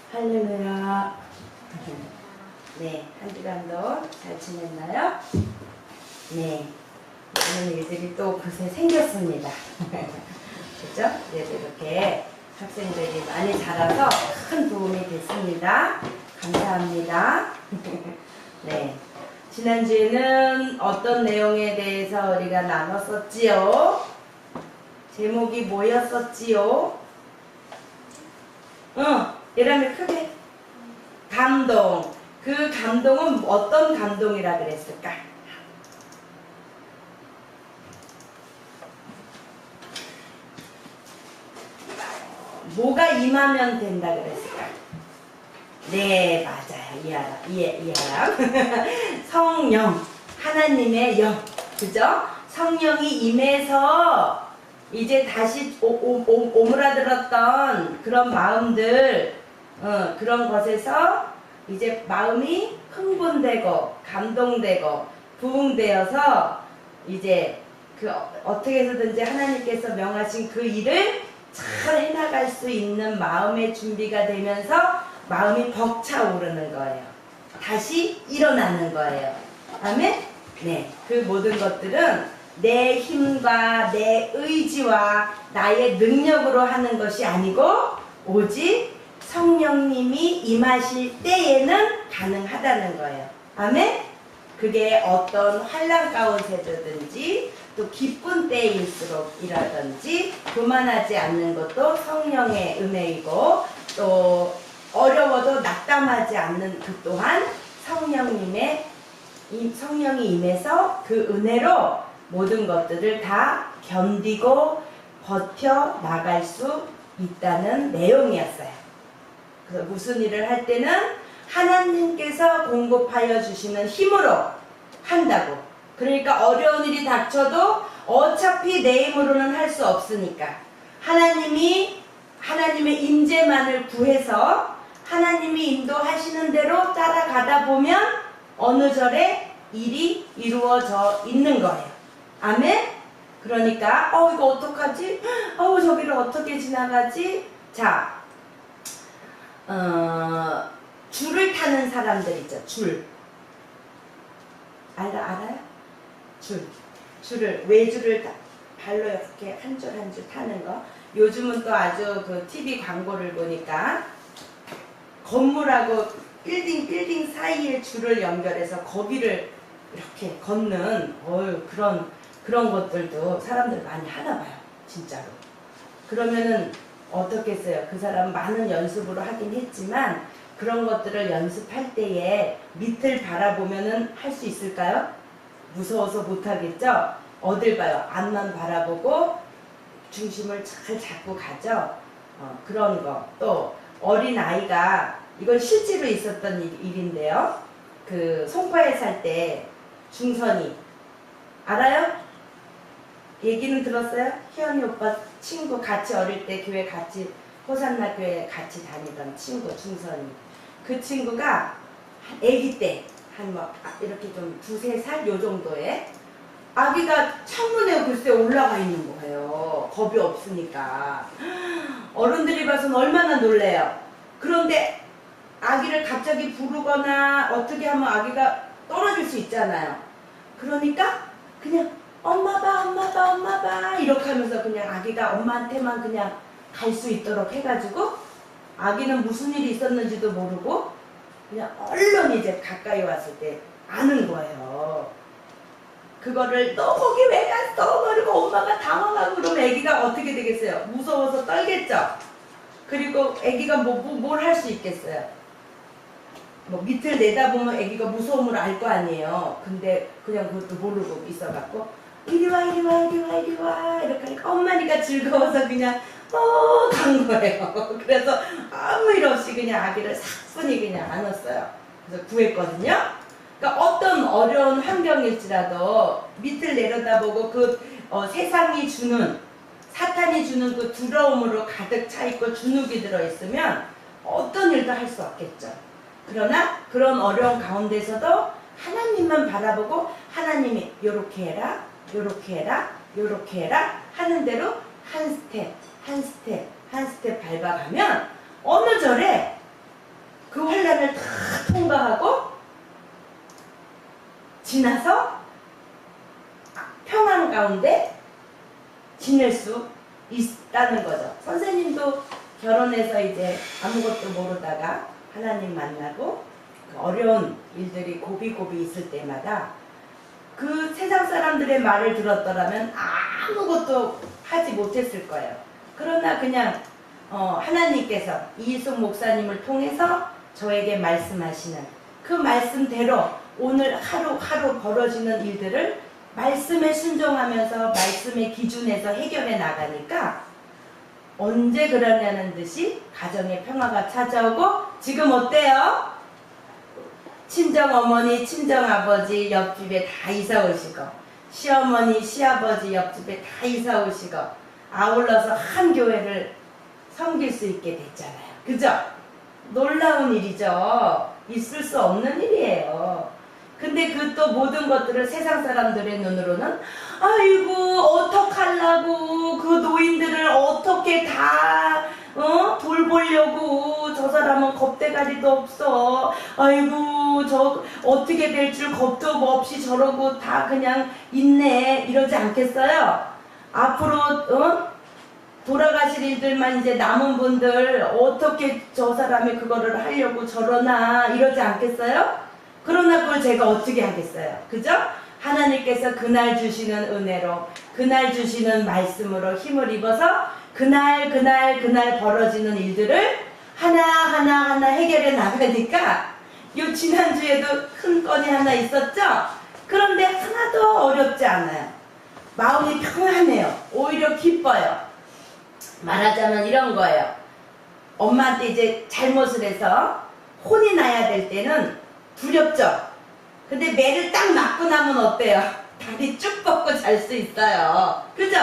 할렐루야. 네, 한 주간도 잘 지냈나요? 네, 많은 일들이 또 그새 생겼습니다. 그죠? 그래도 이렇게 학생들이 많이 자라서 큰 도움이 됐습니다. 감사합니다. 네, 지난주에는 어떤 내용에 대해서 우리가 나눴었지요? 제목이 뭐였었지요? 얘라면 크게. 감동. 그 감동은 어떤 감동이라 그랬을까? 뭐가 임하면 된다 그랬을까? 네, 맞아요. 이해랑. 성령. 하나님의 영. 그죠? 성령이 임해서 이제 다시 오므라들었던 그런 마음들, 그런 것에서 이제 마음이 흥분되고 감동되고 부흥되어서 이제 그 어떻게 해서든지 하나님께서 명하신 그 일을 잘 해나갈 수 있는 마음의 준비가 되면서 마음이 벅차오르는 거예요. 다시 일어나는 거예요. 아멘? 네, 그 모든 것들은 내 힘과 내 의지와 나의 능력으로 하는 것이 아니고 오직 성령님이 임하실 때에는 가능하다는 거예요. 아멘? 그게 어떤 환난 가운데든지 또 기쁜 때일수록이라든지 교만하지 않는 것도 성령의 은혜이고 또 어려워도 낙담하지 않는 그 또한 성령이 임해서 그 은혜로 모든 것들을 다 견디고 버텨 나갈 수 있다는 내용이었어요. 그래서 무슨 일을 할 때는 하나님께서 공급하여 주시는 힘으로 한다고. 그러니까 어려운 일이 닥쳐도 어차피 내 힘으로는 할 수 없으니까 하나님의 임재만을 구해서 하나님이 인도하시는 대로 따라가다 보면 어느 절에 일이 이루어져 있는 거예요. 아멘? 그러니까 이거 어떡하지? 저기를 어떻게 지나가지? 자, 줄을 타는 사람들 있죠. 줄. 알아요? 외줄을 발로 이렇게 한 줄 한 줄 타는 거. 요즘은 또 아주 그 TV 광고를 보니까 건물하고 빌딩 사이에 줄을 연결해서 거기를 이렇게 걷는 그런 것들도 사람들 많이 하나 봐요. 진짜로. 그러면은 어떻겠어요? 그 사람 많은 연습으로 하긴 했지만 그런 것들을 연습할 때에 밑을 바라보면은 할 수 있을까요? 무서워서 못하겠죠? 어딜 봐요? 앞만 바라보고 중심을 잘 잡고 가죠? 그런 거. 또 어린아이가 이건 실제로 있었던 일인데요. 그 송파에 살 때 중선이 알아요? 얘기는 들었어요? 희연이 오빠 친구 같이 어릴 때 교회 같이 호산나 교회 같이 다니던 친구 중선이. 그 친구가 아기 때 한 이렇게 좀 2-3살 요 정도에 아기가 창문에 글쎄 올라가 있는 거예요. 겁이 없으니까. 어른들이 봐서는 얼마나 놀래요. 그런데 아기를 갑자기 부르거나 어떻게 하면 아기가 떨어질 수 있잖아요. 그러니까 그냥 엄마 봐 이렇게 하면서 그냥 아기가 엄마한테만 그냥 갈 수 있도록 해가지고 아기는 무슨 일이 있었는지도 모르고 그냥 얼른 이제 가까이 왔을 때 아는 거예요. 그거를 너 거기 왜 갔어? 그리고 엄마가 당황하고 그러면 아기가 어떻게 되겠어요? 무서워서 떨겠죠? 그리고 아기가 뭘 할 수 있겠어요? 밑을 내다보면 아기가 무서움을 알 거 아니에요. 근데 그냥 그것도 모르고 있어갖고 이리 와 이렇게 하니까 엄마니까 즐거워서 그냥 간 거예요. 그래서 아무 일 없이 그냥 아기를 사뿐히 그냥 안았어요. 그래서 구했거든요. 그러니까 어떤 어려운 환경일지라도 밑을 내려다보고 그 세상이 주는 사탄이 주는 그 두려움으로 가득 차 있고 주눅이 들어 있으면 어떤 일도 할 수 없겠죠. 그러나 그런 어려운 가운데서도 하나님만 바라보고 하나님이 요렇게 해라 하는 대로 한 스텝 밟아가면 어느 절에 그 환란을 다 통과하고 지나서 평안 가운데 지낼 수 있다는 거죠. 선생님도 결혼해서 이제 아무것도 모르다가 하나님 만나고 그 어려운 일들이 고비고비 있을 때마다 그 세상 사람들의 말을 들었더라면 아무것도 하지 못했을 거예요. 그러나 그냥 하나님께서 이희숙 목사님을 통해서 저에게 말씀하시는 그 말씀대로 오늘 하루하루 벌어지는 일들을 말씀에 순종하면서 말씀의 기준에서 해결해 나가니까 언제 그러냐는 듯이 가정의 평화가 찾아오고 지금 어때요? 친정어머니, 친정아버지 옆집에 다 이사 오시고 시어머니, 시아버지 옆집에 다 이사 오시고 아울러서 한 교회를 섬길 수 있게 됐잖아요. 그죠? 놀라운 일이죠. 있을 수 없는 일이에요. 근데 그 또 모든 것들을 세상 사람들의 눈으로는 아이고 어떡하려고 그 노인들을 어떻게 다 돌보려고 저 사람은 겁대가리도 없어 아이고 저 어떻게 될 줄 겁도 없이 저러고 다 그냥 있네 이러지 않겠어요? 앞으로 돌아가실 일들만 이제 남은 분들 어떻게 저 사람이 그거를 하려고 저러나 이러지 않겠어요? 그러나 그걸 제가 어떻게 하겠어요? 그죠? 하나님께서 그날 주시는 은혜로 그날 주시는 말씀으로 힘을 입어서 그날 벌어지는 일들을 하나하나 해결해 나가니까 요 지난주에도 큰 건이 하나 있었죠? 그런데 하나도 어렵지 않아요. 마음이 평안해요. 오히려 기뻐요. 말하자면 이런 거예요. 엄마한테 이제 잘못을 해서 혼이 나야 될 때는 두렵죠? 근데 매를 딱 맞고 나면 어때요? 다리 쭉 뻗고 잘 수 있어요. 그죠?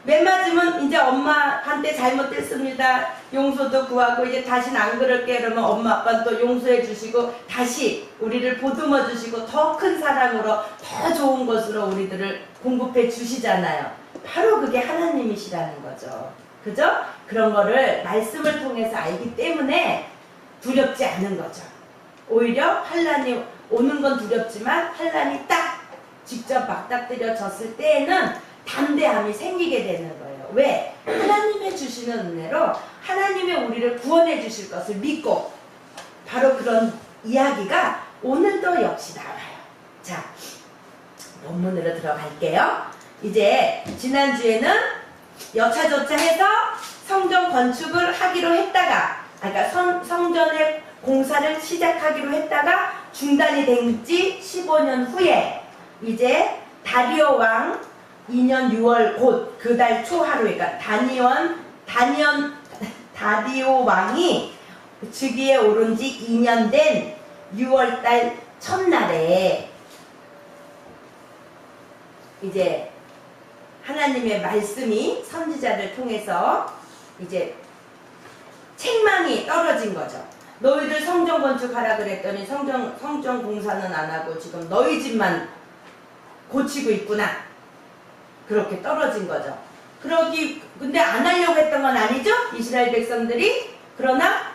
매 맞으면 이제 엄마한테 잘못했습니다. 용서도 구하고 이제 다시는 안 그럴게 그러면 엄마 아빠는 또 용서해 주시고 다시 우리를 보듬어 주시고 더 큰 사랑으로 더 좋은 것으로 우리들을 공급해 주시잖아요. 바로 그게 하나님이시라는 거죠. 그죠? 그런 거를 말씀을 통해서 알기 때문에 두렵지 않은 거죠. 오히려 환란이 오는 건 두렵지만 환란이 딱 직접 맞닥뜨려졌을 때에는 담대함이 생기게 되는 거예요. 왜? 하나님의 주시는 은혜로 하나님의 우리를 구원해 주실 것을 믿고 바로 그런 이야기가 오늘도 역시 나와요. 자, 본문으로 들어갈게요. 이제 지난주에는 여차저차 해서 성전 건축을 하기로 했다가 그러니까 성전의 공사를 시작하기로 했다가 중단이 된 지 15년 후에 이제 다리오 왕 2년 6월 곧 그 달 초하루 그러니까 다리오 왕이 즉위에 오른 지 2년 된 6월달 첫날에 이제 하나님의 말씀이 선지자를 통해서 이제 책망이 떨어진 거죠. 너희들 성전 건축하라 그랬더니 성전 공사는 안 하고 지금 너희 집만 고치고 있구나. 그렇게 떨어진 거죠. 근데 안 하려고 했던 건 아니죠? 이스라엘 백성들이. 그러나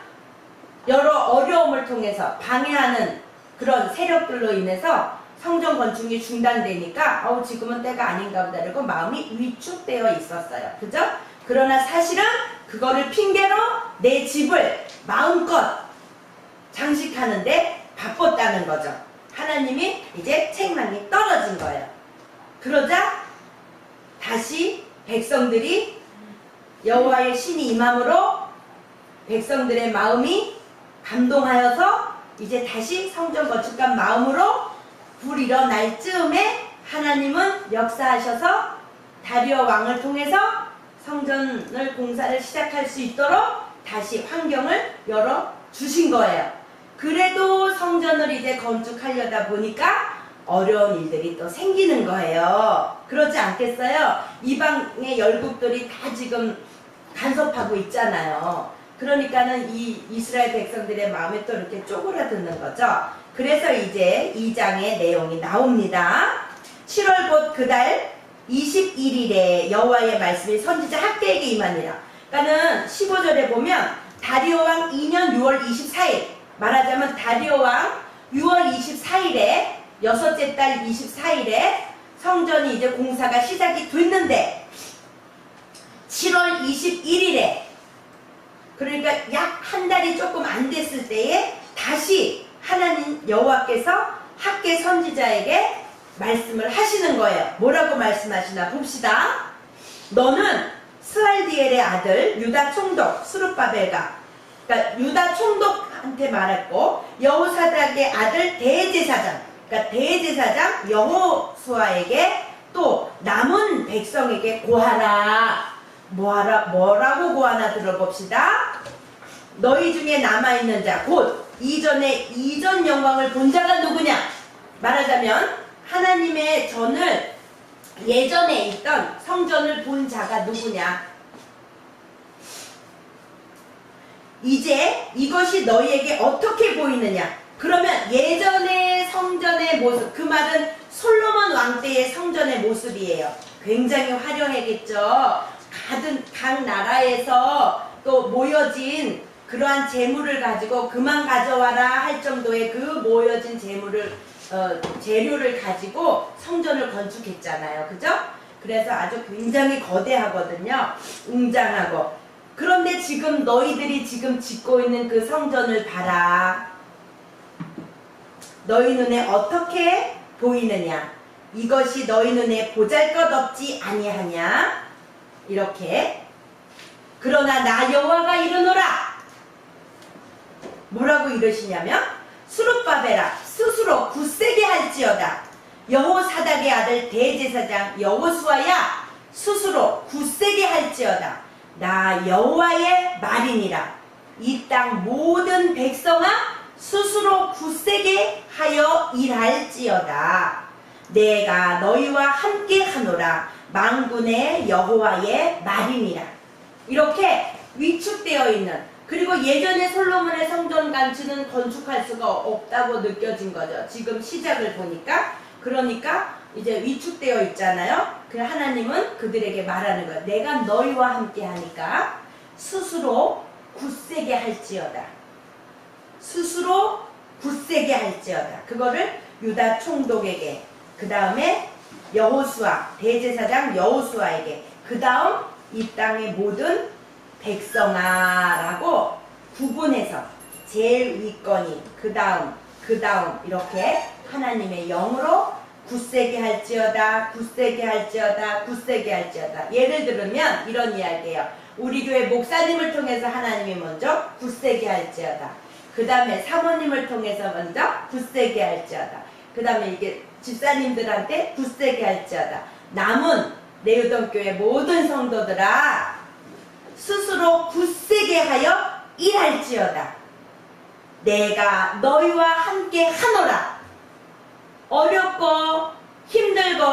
여러 어려움을 통해서 방해하는 그런 세력들로 인해서 성전 건축이 중단되니까 지금은 때가 아닌가 보다 그러고 마음이 위축되어 있었어요. 그죠? 그러나 사실은 그거를 핑계로 내 집을 마음껏 장식하는데 바빴다는 거죠. 하나님이 이제 책망이 떨어진 거예요. 그러자 다시 백성들이 여호와의 신이 임함으로 백성들의 마음이 감동하여서 이제 다시 성전 건축한 마음으로 불일어날 즈음에 하나님은 역사하셔서 다리오 왕을 통해서 성전을 공사를 시작할 수 있도록 다시 환경을 열어 주신 거예요. 그래도 성전을 이제 건축하려다 보니까 어려운 일들이 또 생기는 거예요. 그렇지 않겠어요? 이방의 열국들이 다 지금 간섭하고 있잖아요. 그러니까는 이 이스라엘 백성들의 마음이 또 이렇게 쪼그라드는 거죠. 그래서 이제 2장의 내용이 나옵니다. 7월 곧 그달 21일에 여호와의 말씀이 선지자 학개에게 임하니라. 그러니까는 15절에 보면 다리오 왕 2년 6월 24일 말하자면 다리오 왕 6월 24일에 여섯째 달 24일에 성전이 이제 공사가 시작이 됐는데 7월 21일에 그러니까 약 한 달이 조금 안 됐을 때에 다시 하나님 여호와께서 학개 선지자에게 말씀을 하시는 거예요. 뭐라고 말씀하시나 봅시다. 너는 스알디엘의 아들 유다 총독 스룹바벨과 그러니까 유다 총독한테 말했고 여호사닥의 아들 대제사장 그러니까 대제사장 여호수아에게 또 남은 백성에게 고하라. 뭐라고 고하나 들어봅시다. 너희 중에 남아있는 자 곧 이전 영광을 본 자가 누구냐? 말하자면 하나님의 전을 예전에 있던 성전을 본 자가 누구냐? 이제 이것이 너희에게 어떻게 보이느냐? 그러면 예전의 성전의 모습, 그 말은 솔로몬 왕 때의 성전의 모습이에요. 굉장히 화려하겠죠. 각 나라에서 또 모여진 그러한 재물을 가지고 그만 가져와라 할 정도의 그 모여진 재료를 가지고 성전을 건축했잖아요. 그죠? 그래서 아주 굉장히 거대하거든요. 웅장하고. 그런데 지금 너희들이 지금 짓고 있는 그 성전을 봐라. 너희 눈에 어떻게 보이느냐? 이것이 너희 눈에 보잘것없지 아니하냐? 이렇게. 그러나 나 여호와가 이르노라. 뭐라고 이러시냐면 스룹바벨아 스스로 굳세게 할지어다. 여호사닥의 아들 대제사장 여호수아야 스스로 굳세게 할지어다. 나 여호와의 말이니라. 이 땅 모든 백성아 스스로 굳세게 하여 일할지어다. 내가 너희와 함께 하노라. 만군의 여호와의 말이니라. 이렇게 위축되어 있는 그리고 예전에 솔로몬의 성전 간추는 건축할 수가 없다고 느껴진 거죠. 지금 시작을 보니까. 그러니까 이제 위축되어 있잖아요. 그 하나님은 그들에게 말하는 거예요. 내가 너희와 함께 하니까 스스로 굳세게 할지어다. 스스로 굳세게 할지어다. 그거를 유다 총독에게, 그 다음에 여호수아 대제사장 여호수아에게, 그 다음 이 땅의 모든 백성아라고 구분해서 제일 윗건이 그 다음 이렇게 하나님의 영으로 굳세게 할지어다 굳세게 할지어다 굳세게 할지어다. 예를 들면 이런 이야기예요. 우리 교회 목사님을 통해서 하나님이 먼저 굳세게 할지어다. 그 다음에 사모님을 통해서 먼저 굳세게 할지어다. 그 다음에 이게 집사님들한테 굳세게 할지어다. 남은 레우동교회 모든 성도들아 스스로 굳세게 하여 일할지어다. 내가 너희와 함께 하노라. 어렵고 힘들고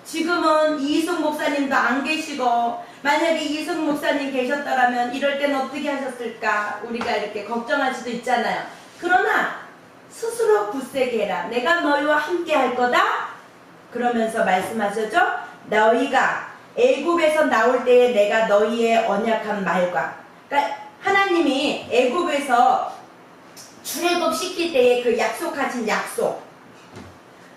지금은 이희숙 목사님도 안 계시고 만약에 이희숙 목사님 계셨더라면 이럴 땐 어떻게 하셨을까 우리가 이렇게 걱정할 수도 있잖아요. 그러나 스스로 굳세게 해라. 내가 너희와 함께 할 거다. 그러면서 말씀하셨죠. 너희가 애굽에서 나올 때에 내가 너희의 언약한 말과, 그러니까 하나님이 애굽에서 출애굽 시킬 때에 그 약속하신 약속,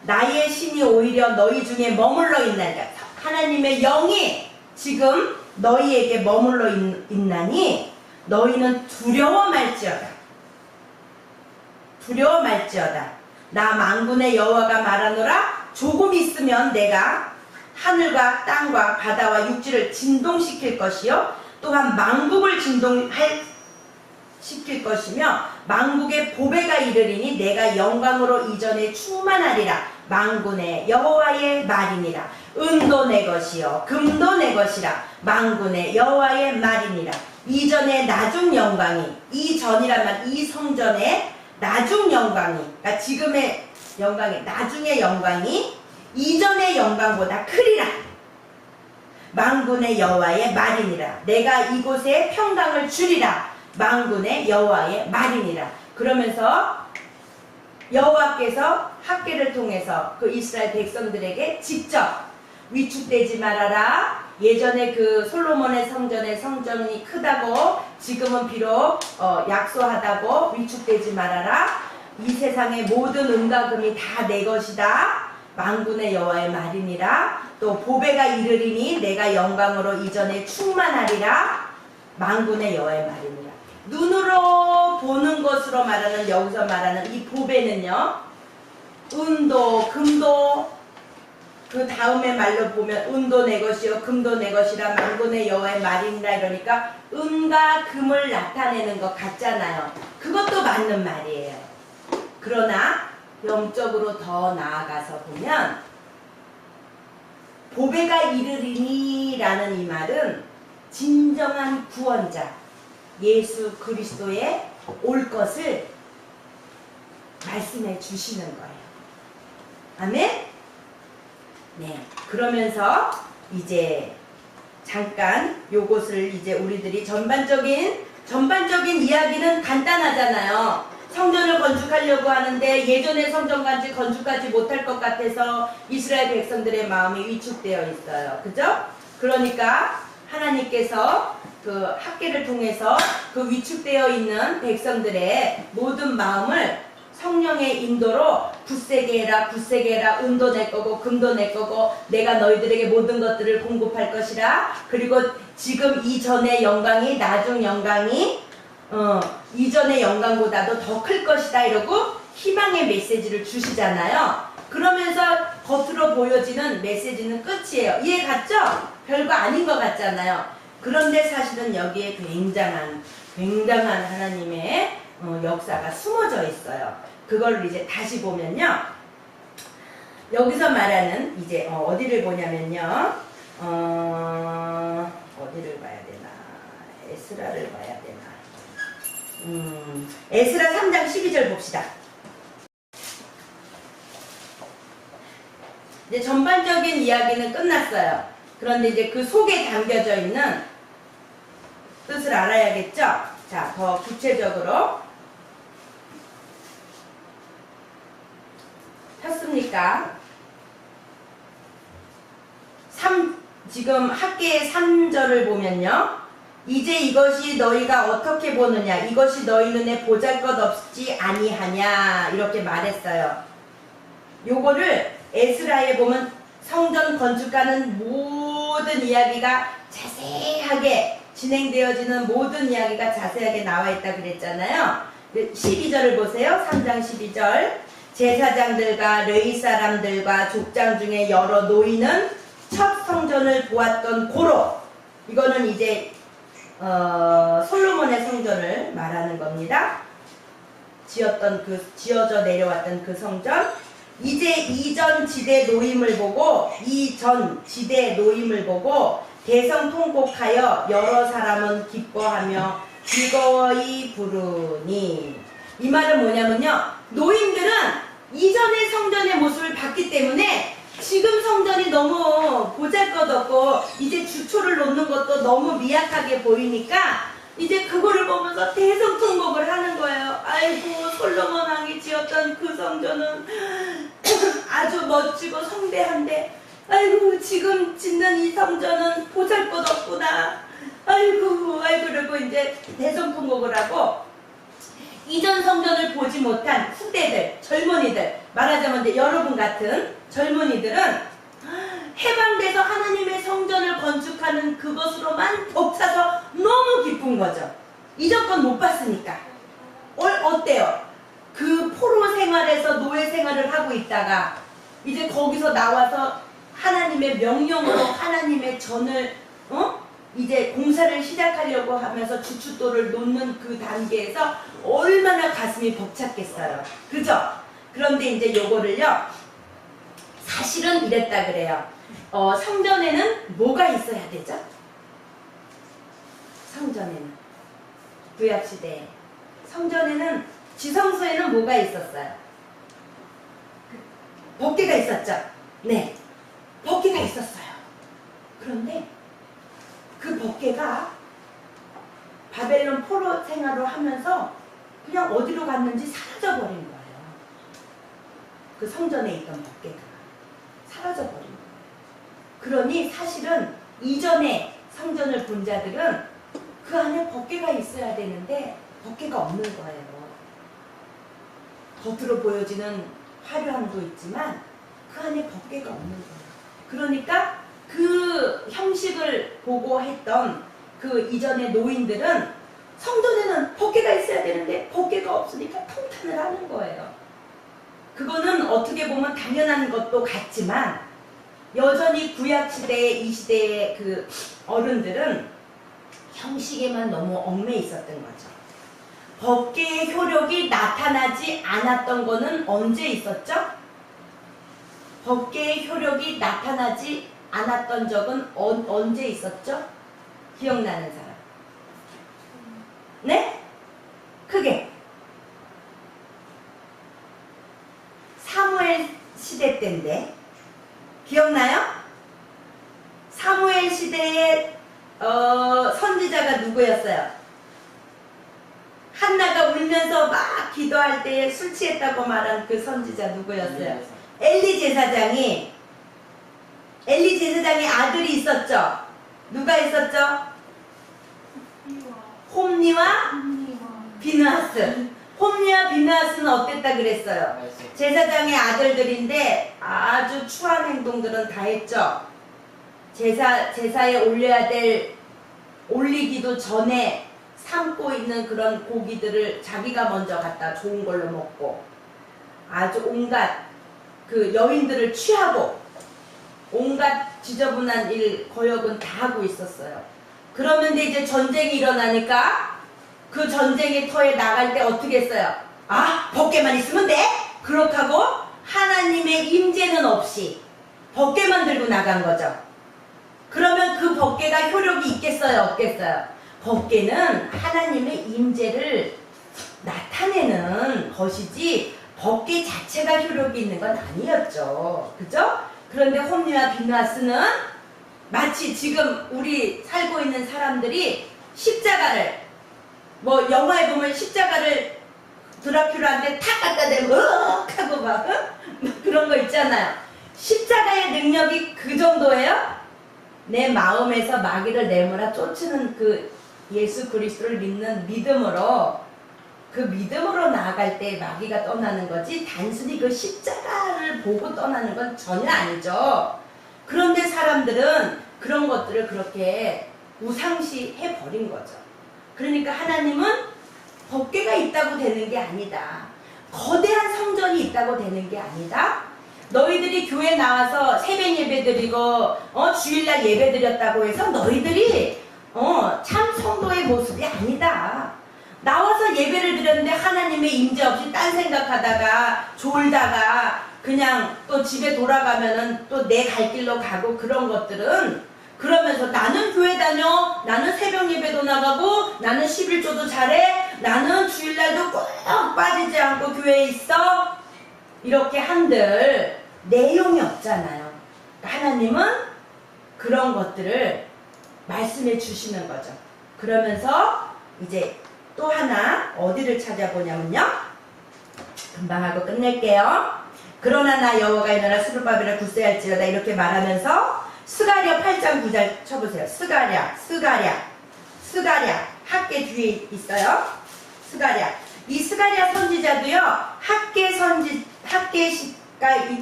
나의 신이 오히려 너희 중에 머물러 있나니, 하나님의 영이 지금 너희에게 머물러 있나니 너희는 두려워 말지어다. 두려워 말지어다. 나 만군의 여호와가 말하노라. 조금 있으면 내가 하늘과 땅과 바다와 육지를 진동시킬 것이요 또한 만국을 진동시킬 것이며 만국의 보배가 이르리니 내가 영광으로 이전에 충만하리라. 만군의 여호와의 말이니라. 은도 내 것이요 금도 내 것이라. 만군의 여호와의 말이니라. 이전의 나중 영광이, 이전이라면 이 성전의 나중 영광이, 그러니까 지금의 영광이, 나중의 영광이 이전의 영광보다 크리라. 만군의 여호와의 말이니라. 내가 이곳에 평강을 주리라. 만군의 여호와의 말이니라. 그러면서 여호와께서 학개를 통해서 그 이스라엘 백성들에게 직접 위축되지 말아라. 예전에 그 솔로몬의 성전이 크다고 지금은 비록 약소하다고 위축되지 말아라. 이 세상의 모든 은과 금이 다 내 것이다. 만군의 여호와의 말이니라. 또 보배가 이르리니 내가 영광으로 이전에 충만하리라. 만군의 여호와의 말이니라. 눈으로 보는 것으로 말하는, 여기서 말하는 이 보배는요, 은도 금도, 그 다음에 말로 보면 은도 내 것이요 금도 내 것이라 만군의 여호와의 말이니라. 이러니까 은과 금을 나타내는 것 같잖아요. 그것도 맞는 말이에요. 그러나 영적으로 더 나아가서 보면 보배가 이르리니 라는 이 말은 진정한 구원자 예수 그리스도의 올 것을 말씀해 주시는 거예요. 아멘? 네. 그러면서 이제 잠깐 요것을 이제 우리들이 전반적인 이야기는 간단하잖아요. 성전을 건축하려고 하는데 예전의 성전까지 건축하지 못할 것 같아서 이스라엘 백성들의 마음이 위축되어 있어요. 그죠? 그러니까 하나님께서 그 학계를 통해서 그 위축되어 있는 백성들의 모든 마음을 성령의 인도로 굳세게 해라, 굳세게 해라. 은도 내 거고 금도 내 거고 내가 너희들에게 모든 것들을 공급할 것이라. 그리고 지금 이전의 영광이 나중 영광이 이전의 영광보다도 더 클 것이다. 이러고 희망의 메시지를 주시잖아요. 그러면서 겉으로 보여지는 메시지는 끝이에요. 이해 갔죠? 별거 아닌 것 같잖아요. 그런데 사실은 여기에 굉장한 하나님의 역사가 숨어져 있어요. 그걸 이제 다시 보면요. 여기서 말하는 이제 어디를 보냐면요. 어디를 봐야 되나? 에스라를 봐야 되나? 에스라 3장 12절 봅시다. 이제 전반적인 이야기는 끝났어요. 그런데 이제 그 속에 담겨져 있는 뜻을 알아야겠죠? 자, 더 구체적으로 폈습니까? 지금 학계의 3절을 보면요. 이제 이것이 너희가 어떻게 보느냐? 이것이 너희 눈에 보잘것없지 아니하냐? 이렇게 말했어요. 요거를 에스라에 보면 성전 건축하는 모든 이야기가 자세하게 진행되어지는 모든 이야기가 자세하게 나와 있다 그랬잖아요. 12절을 보세요. 3장 12절. 제사장들과 레위 사람들과 족장 중에 여러 노인은 첫 성전을 보았던 고로, 이거는 이제 솔로몬의 성전을 말하는 겁니다. 지어져 내려왔던 그 성전. 이제 이전 지대 노임을 보고 대성통곡하여 여러 사람은 기뻐하며 즐거워이 부르니. 이 말은 뭐냐면요, 노인들은 이전의 성전의 모습을 봤기 때문에 지금 성전이 너무 보잘것없고 이제 주초를 놓는 것도 너무 미약하게 보이니까 이제 그거를 보면서 대성통곡을 하는 거예요. 아이고, 솔로몬 왕이 지었던 그 성전은 아주 멋지고 성대한데 아이고, 지금 짓는 이 성전은 보잘것없구나. 아이고, 그리고 이제 대성통곡을 하고 이전 성전을 보지 못한 후대들, 젊은이들, 말하자면 이제 여러분 같은 젊은이들은 해방돼서 하나님의 성전을 건축하는 그것으로만 벅차서 너무 기쁜 거죠. 이전 건 못 봤으니까. 어때요? 그 포로 생활에서 노예 생활을 하고 있다가 이제 거기서 나와서 하나님의 명령으로 하나님의 전을 이제 공사를 시작하려고 하면서 주춧돌을 놓는 그 단계에서 얼마나 가슴이 벅찼겠어요. 그죠? 그런데 이제 요거를요, 사실은 이랬다 그래요. 성전에는 뭐가 있어야 되죠? 성전에는 구약시대에 성전에는 지성소에는 뭐가 있었어요? 법궤가 있었죠? 네, 법궤가 있었어요. 그런데 그 법궤가 바벨론 포로 생활을 하면서 그냥 어디로 갔는지 사라져버린 거예요. 그 성전에 있던 법궤가 사라져버린 거예요. 그러니 사실은 이전에 성전을 본 자들은 그 안에 법궤가 있어야 되는데 법궤가 없는 거예요. 겉으로 보여지는 화려함도 있지만 그 안에 법궤가 없는 거예요. 그러니까 그 형식을 보고 했던 그 이전의 노인들은 성전에는 법궤가 있어야 되는데 법궤가 없으니까 통탄을 하는 거예요. 그거는 어떻게 보면 당연한 것도 같지만 여전히 구약시대에 이 시대의 그 어른들은 형식에만 너무 얽매 있었던 거죠. 법궤의 효력이 나타나지 않았던 거는 언제 있었죠? 법궤의 효력이 나타나지 않았던 적은 언제 있었죠? 기억나는 사람? 네? 크게. 사무엘 시대 때인데 기억나요? 사무엘 시대의 선지자가 누구였어요? 한나가 울면서 막 기도할 때에 술 취했다고 말한 그 선지자 누구였어요? 엘리 제사장이 아들이 있었죠? 누가 있었죠? 홈리와 비느하스. 홈리와 비느하스는 어땠다 그랬어요? 제사장의 아들들인데 아주 추한 행동들은 다 했죠. 제사에 올려야 될 올리기도 전에 삶고 있는 그런 고기들을 자기가 먼저 갖다 좋은 걸로 먹고 아주 온갖 그 여인들을 취하고 온갖 지저분한 일 거역은 다 하고 있었어요. 그러는데 이제 전쟁이 일어나니까 그 전쟁의 터에 나갈 때 어떻게 했어요? 아, 법궤만 있으면 돼? 그렇다고 하나님의 임재는 없이 법궤만 들고 나간 거죠. 그러면 그 법궤가 효력이 있겠어요? 없겠어요? 법궤는 하나님의 임재를 나타내는 것이지 법궤 자체가 효력이 있는 건 아니었죠. 그죠? 그런데 홈리와 비느하스는 마치 지금 우리 살고 있는 사람들이 십자가를 뭐 영화에 보면 십자가를 드라큘라한테 탁 갖다 대고 으악 하고 막 그런 거 있잖아요. 십자가의 능력이 그 정도예요? 내 마음에서 마귀를 내몰아 쫓는 그 예수 그리스도를 믿는 믿음으로 그 믿음으로 나아갈 때 마귀가 떠나는 거지 단순히 그 십자가를 보고 떠나는 건 전혀 아니죠. 그런데 사람들은 그런 것들을 그렇게 우상시 해버린 거죠. 그러니까 하나님은 법궤가 있다고 되는 게 아니다. 거대한 성전이 있다고 되는 게 아니다. 너희들이 교회 나와서 새벽 예배 드리고 주일날 예배 드렸다고 해서 너희들이 참 성도의 모습이 아니다. 나와서 예배를 드렸는데 하나님의 임재 없이 딴 생각하다가 졸다가 그냥 또 집에 돌아가면은 또 내 갈 길로 가고 그런 것들은 그러면서 나는 교회 다녀, 나는 새벽 예배도 나가고, 나는 11조도 잘해, 나는 주일날도 꼭 빠지지 않고 교회에 있어. 이렇게 한들 내용이 없잖아요. 하나님은 그런 것들을 말씀해 주시는 거죠. 그러면서 이제 또 하나 어디를 찾아보냐면요. 금방 하고 끝낼게요. 그러나 나 여호와가 일어나 스룹바벨을 굳세할지어다 이렇게 말하면서 스가랴 8장 9절 쳐보세요. 스가랴 학계 뒤에 있어요. 스가랴. 이 스가랴 선지자도요. 학계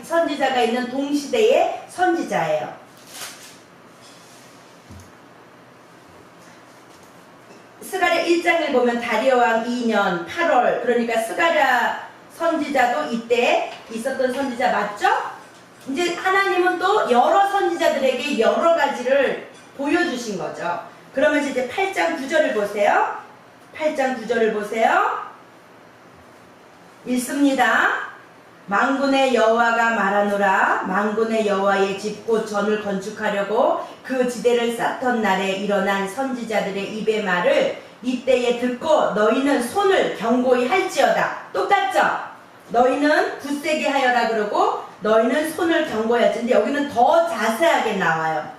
선지자가 있는 동시대의 선지자예요. 스가랴 1장을 보면 다리오 왕 2년 8월 그러니까 스가랴 선지자도 이때 있었던 선지자 맞죠? 이제 하나님은 또 여러 선지자들에게 여러 가지를 보여주신 거죠. 그러면서 이제 8장 9절을 보세요. 8장 9절을 보세요. 읽습니다. 만군의 여호와가 말하노라. 만군의 여호와의 집 곧 전을 건축하려고 그 지대를 쌓던 날에 일어난 선지자들의 입의 말을 이때에 듣고 너희는 손을 견고히 할지어다. 똑같죠? 너희는 굳세게 하여라 그러고 너희는 손을 견고히 할지. 근데 여기는 더 자세하게 나와요.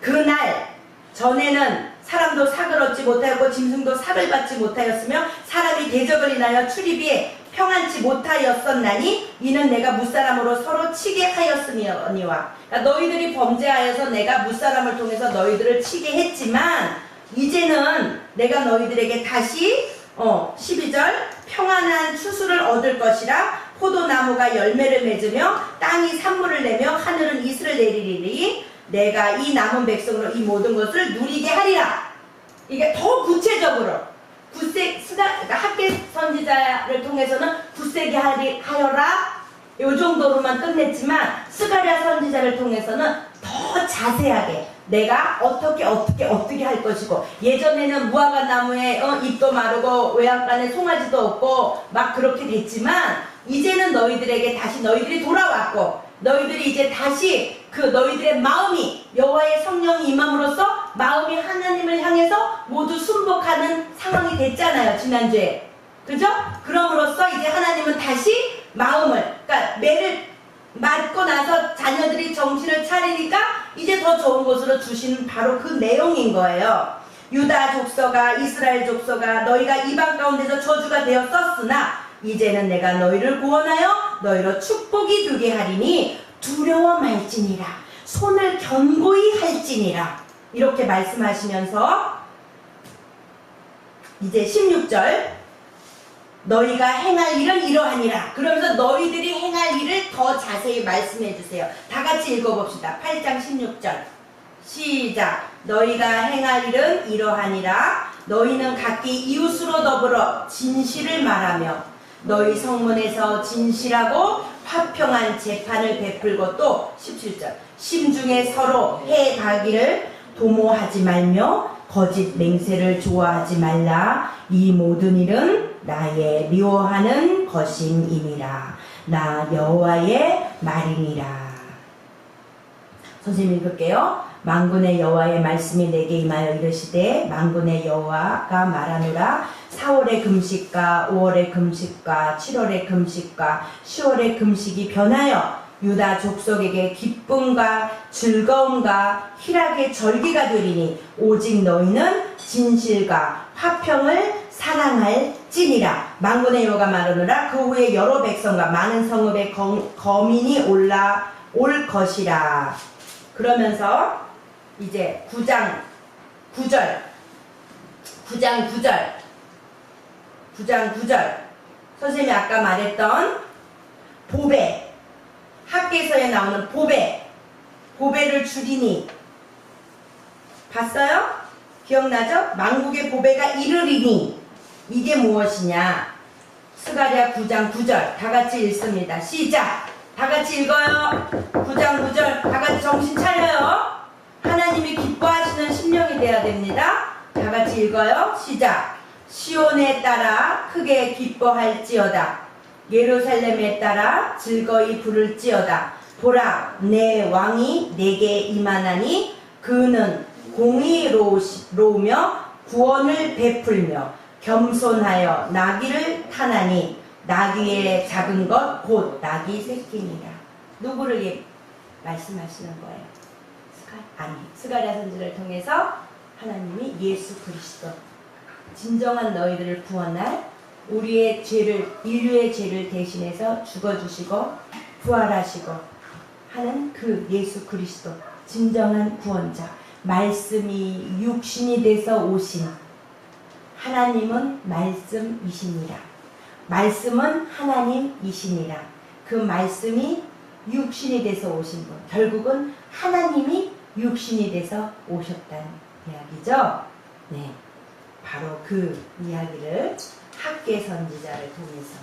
그날 전에는 사람도 삭을 얻지 못하였고 짐승도 삭을 받지 못하였으며 사람이 대적을 인하여 출입이 평안치 못하였었나니 이는 내가 무사람으로 서로 치게 하였음이니와. 그러니까 너희들이 범죄하여서 내가 무사람을 통해서 너희들을 치게 했지만 이제는 내가 너희들에게 다시 12절 평안한 추수를 얻을 것이라. 포도나무가 열매를 맺으며 땅이 산물을 내며 하늘은 이슬을 내리리니 내가 이 남은 백성으로 이 모든 것을 누리게 하리라. 이게 더 구체적으로 그러니까 학계 선지자를 통해서는 굳세게 하여라 요 정도로만 끝냈지만 스가랴 선지자를 통해서는 더 자세하게 내가 어떻게 할 것이고, 예전에는 무화과 나무에 잎도 마르고 외양간에 송아지도 없고 막 그렇게 됐지만 이제는 너희들에게 다시 너희들이 돌아왔고 너희들이 이제 다시 그 너희들의 마음이 여호와의 성령이 임함으로써 마음이 하나님을 향해서 모두 순복하는 상황이 됐잖아요, 지난주에. 그죠? 그럼으로써 이제 하나님은 다시 마음을, 그러니까 매를 맞고 나서 자녀들이 정신을 차리니까 이제 더 좋은 곳으로 주시는 바로 그 내용인 거예요. 유다 족속아 이스라엘 족속아 너희가 이방 가운데서 저주가 되어 썼으나 이제는 내가 너희를 구원하여 너희로 축복이 되게 하리니 두려워 말지니라 손을 견고히 할지니라. 이렇게 말씀하시면서 이제 16절 너희가 행할 일은 이러하니라. 그러면서 너희들이 행할 일을 더 자세히 말씀해 주세요. 다 같이 읽어봅시다. 8장 16절 시작. 너희가 행할 일은 이러하니라. 너희는 각기 이웃으로 더불어 진실을 말하며 너희 성문에서 진실하고 화평한 재판을 베풀고, 또 17절 심중에 서로 해가기를 도모하지 말며 거짓 맹세를 좋아하지 말라. 이 모든 일은 나의 미워하는 것임이니라. 나 여호와의 말이니라. 선생님 읽을게요. 만군의 여호와의 말씀이 내게 임하여 이르시되 만군의 여호와가 말하노라. 4월의 금식과 5월의 금식과 7월의 금식과 10월의 금식이 변하여 유다 족속에게 기쁨과 즐거움과 희락의 절기가 되리니 오직 너희는 진실과 화평을 사랑할지니라. 만군의 여호와가 말하노라. 그 후에 여러 백성과 많은 성읍의 거민이 올라올 것이라. 그러면서 이제 9장 9절 선생님이 아까 말했던 보배, 학계서에 나오는 보배를 줄이니 봤어요? 기억나죠? 만국의 보배가 이르리니 이게 무엇이냐? 스가랴 9장 9절 다 같이 읽습니다. 시작! 다 같이 읽어요. 9장 9절 다 같이 정신 차려요. 하나님이 기뻐하시는 심령이 돼야 됩니다. 다 같이 읽어요. 시작! 시온에 따라 크게 기뻐할지어다. 예루살렘에 따라 즐거이 부를지어다. 보라, 내 왕이 내게 임하나니 그는 공의로우며 구원을 베풀며 겸손하여 나귀를 타나니 나귀의 작은 것 곧 나귀 새끼니라. 누구를 말씀하시는 거예요? 스가랴 선지를 통해서 하나님이 예수 그리스도, 진정한 너희들을 구원할 우리의 죄를, 인류의 죄를 대신해서 죽어주시고 부활하시고 하는 그 예수 그리스도, 진정한 구원자, 말씀이 육신이 돼서 오신 하나님은 말씀이시니라. 말씀은 하나님이시니라. 그 말씀이 육신이 돼서 오신 분, 결국은 하나님이 육신이 돼서 오셨다는 이야기죠. 네, 바로 그 이야기를 학계 선지자를 통해서,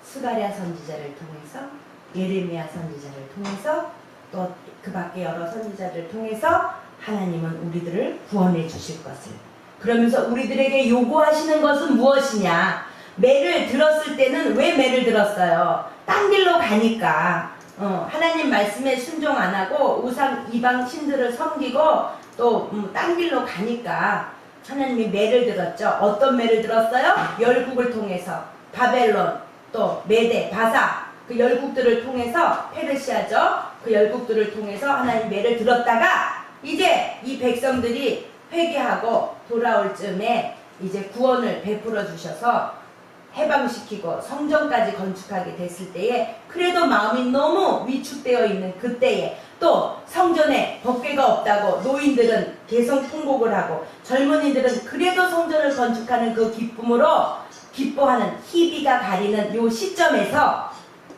스가랴 선지자를 통해서, 예레미야 선지자를 통해서, 또 그 밖에 여러 선지자를 통해서 하나님은 우리들을 구원해 주실 것을, 그러면서 우리들에게 요구하시는 것은 무엇이냐? 매를 들었을 때는 왜 매를 들었어요? 딴 길로 가니까, 하나님 말씀에 순종 안 하고 우상 이방 신들을 섬기고 또 딴 길로 가니까 하나님이 매를 들었죠. 어떤 매를 들었어요? 열국을 통해서, 바벨론, 또 메대, 바사, 그 열국들을 통해서, 페르시아죠. 그 열국들을 통해서 하나님 매를 들었다가 이제 이 백성들이 회개하고 돌아올 쯤에 이제 구원을 베풀어 주셔서 해방시키고 성전까지 건축하게 됐을 때에 그래도 마음이 너무 위축되어 있는 그때에 또 성전에 법궤가 없다고 노인들은 계속 통곡을 하고 젊은이들은 그래도 성전을 건축하는 그 기쁨으로 기뻐하는 희비가 가리는 요 시점에서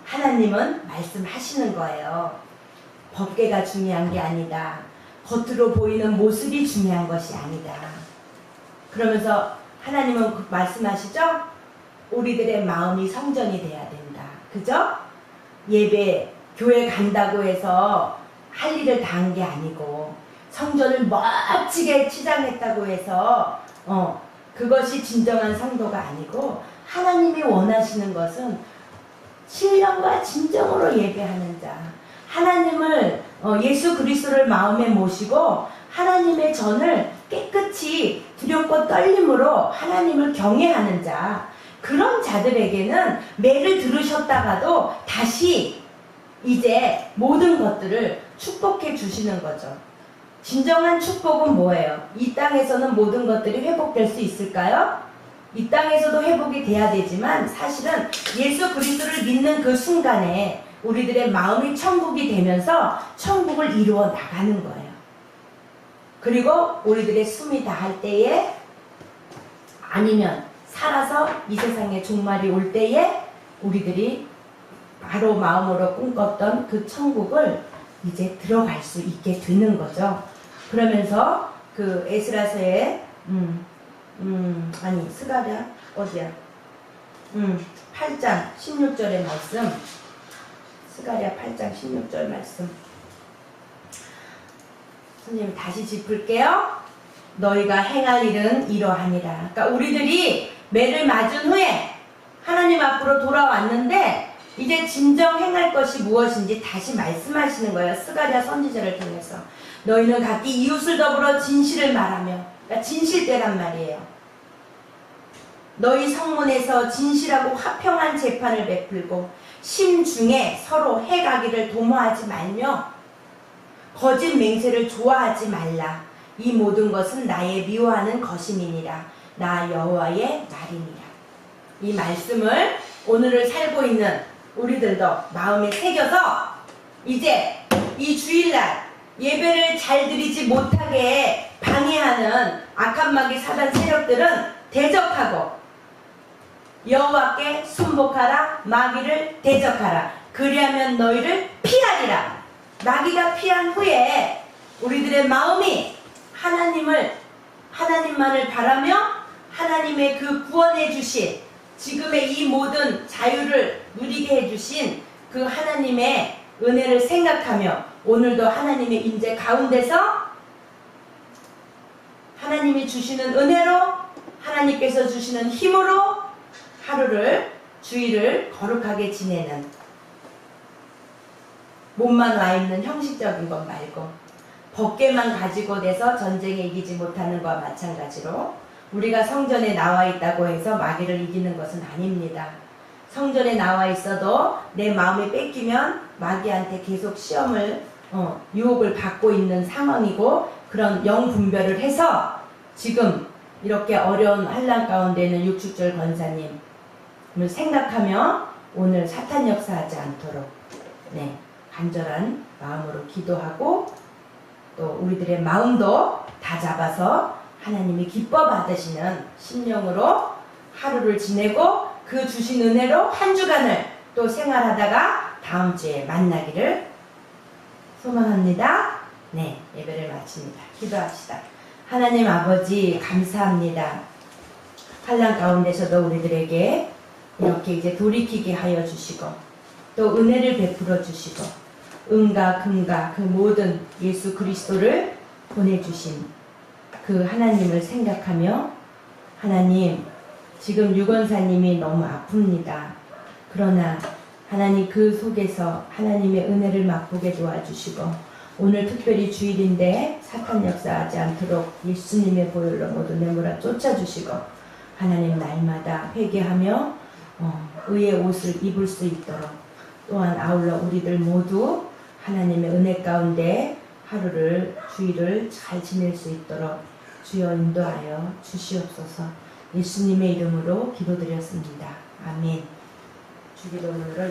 하나님은 말씀하시는 거예요. 법궤가 중요한 게 아니다. 겉으로 보이는 모습이 중요한 것이 아니다. 그러면서 하나님은 말씀하시죠? 우리들의 마음이 성전이 돼야 된다. 그죠? 예배, 교회 간다고 해서 할 일을 다 한 게 아니고 성전을 멋지게 치장했다고 해서 그것이 진정한 성도가 아니고 하나님이 원하시는 것은 신령과 진정으로 예배하는 자, 하나님을 예수 그리스도를 마음에 모시고 하나님의 전을 깨끗이 두렵고 떨림으로 하나님을 경외하는 자, 그런 자들에게는 매를 들으셨다가도 다시 이제 모든 것들을 축복해 주시는 거죠. 진정한 축복은 뭐예요? 이 땅에서는 모든 것들이 회복될 수 있을까요? 이 땅에서도 회복이 돼야 되지만 사실은 예수 그리스도를 믿는 그 순간에 우리들의 마음이 천국이 되면서 천국을 이루어 나가는 거예요. 그리고 우리들의 숨이 다할 때에 아니면 살아서 이 세상에 종말이 올 때에 우리들이 바로 마음으로 꿈꿨던 그 천국을 이제 들어갈 수 있게 되는 거죠. 그러면서 그 에스라서의 아니 스가랴 어디야? 8장 16절의 말씀, 스가랴 8장 16절 말씀. 선생님 다시 짚을게요. 너희가 행할 일은 이러하니라. 그러니까 우리들이 매를 맞은 후에 하나님 앞으로 돌아왔는데 이제 진정 행할 것이 무엇인지 다시 말씀하시는 거예요. 스가랴 선지자를 통해서. 너희는 각기 이웃을 더불어 진실을 말하며, 그러니까 진실되란 말이에요. 너희 성문에서 진실하고 화평한 재판을 베풀고 심중에 서로 해가기를 도모하지 말며 거짓 맹세를 좋아하지 말라. 이 모든 것은 나의 미워하는 것임이니라. 나 여호와의 말이니라. 이 말씀을 오늘을 살고 있는 우리들도 마음에 새겨서 이제 이 주일날 예배를 잘 드리지 못하게 방해하는 악한 마귀 사단 세력들은 대적하고 여호와께 순복하라. 마귀를 대적하라. 그리하면 너희를 피하리라. 마귀가 피한 후에 우리들의 마음이 하나님만을 바라며 하나님의 그 구원해 주신 지금의 이 모든 자유를 누리게 해주신 그 하나님의 은혜를 생각하며 오늘도 하나님의 임재 가운데서 하나님이 주시는 은혜로 하나님께서 주시는 힘으로 하루를 주일을 거룩하게 지내는, 몸만 와 있는 형식적인 것 말고 법궤만 가지고 돼서 전쟁에 이기지 못하는 것과 마찬가지로 우리가 성전에 나와 있다고 해서 마귀를 이기는 것은 아닙니다. 성전에 나와 있어도 내 마음이 뺏기면 마귀한테 계속 시험을 유혹을 받고 있는 상황이고, 그런 영 분별을 해서 지금 이렇게 어려운 환난 가운데 있는 육축절 권사님을 생각하며 오늘 사탄 역사하지 않도록 간절한 마음으로 기도하고 또 우리들의 마음도 다 잡아서 하나님이 기뻐 받으시는 심령으로 하루를 지내고 그 주신 은혜로 한 주간을 또 생활하다가 다음 주에 만나기를 소망합니다. 예배를 마칩니다. 기도합시다. 하나님 아버지 감사합니다. 환난 가운데서도 우리들에게 이렇게 이제 돌이키게 하여 주시고 또 은혜를 베풀어 주시고 은과 금과 그 모든 예수 그리스도를 보내주신 그 하나님을 생각하며, 하나님 지금 유건사님이 너무 아픕니다. 그러나 하나님 그 속에서 하나님의 은혜를 맛보게 도와주시고 오늘 특별히 주일인데 사탄 역사하지 않도록 예수님의 보혈로 모두 내몰아 쫓아주시고 하나님 날마다 회개하며 의의 옷을 입을 수 있도록, 또한 아울러 우리들 모두 하나님의 은혜 가운데 하루를 주일을 잘 지낼 수 있도록 주여 인도하여 주시옵소서. 예수님의 이름으로 기도드렸습니다. 아멘. 주기도문으로